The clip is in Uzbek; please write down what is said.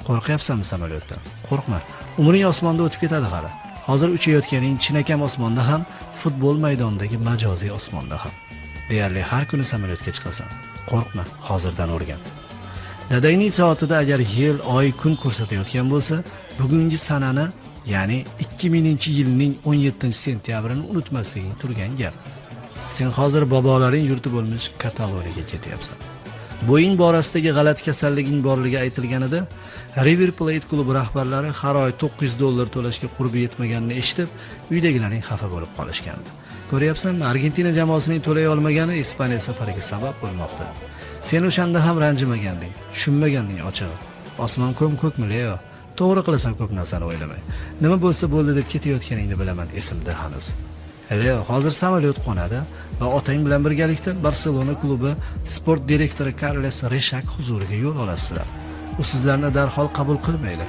Qo'rqyapsanmi samolyotdan? Qo'rqma. Umring osmonda o'tib ketadi hali. Hozir uchayotganing chinakam osmonda ham, futbol maydonidagi majoziy osmonda ham. Deyarli har kuni samolyotga chiqasan. Qo'rqma, hozirdan o'rgan. Dadangning soatida agar yil, oy, kun ko'rsatayotgan bo'lsa, bugungi sanani, ya'ni 2000-yilning 17-sentyabrini unutmasliging turgan gap. Sen hozir bobolaring yurti bo'lmish Kataloniyaga ketyapsan. Boeing borasidagi g'alati kasalliging borligi aytilganida, River Plate klubi rahbarlari har oy $900 to'lashga qurbi yetmaganini eshitib, uydagilarning xafa bo'lib qolishgandi. Ko'ryapsanmi, Argentina jamoasining to'lay olmagani Ispaniya safariga sabab bo'lmoqda. Sen o'shanda ham ranjimaganding, tushunmaganding ochig'i. Osmon ko'm-ko'kmi, Leo? To'g'ri qilasan ko'p narsani o'ylamay. Nima bo'lsa bo'ldi deb ketayotganingni bilaman, esimda hanuz. Leo, hozir samolyot qo'nadi va otang bilan birgalikda Barselona klubi sport direktori Carles Reshak huzuriga yo'l olasizlar. U sizlarni darhol qabul qilmaydi.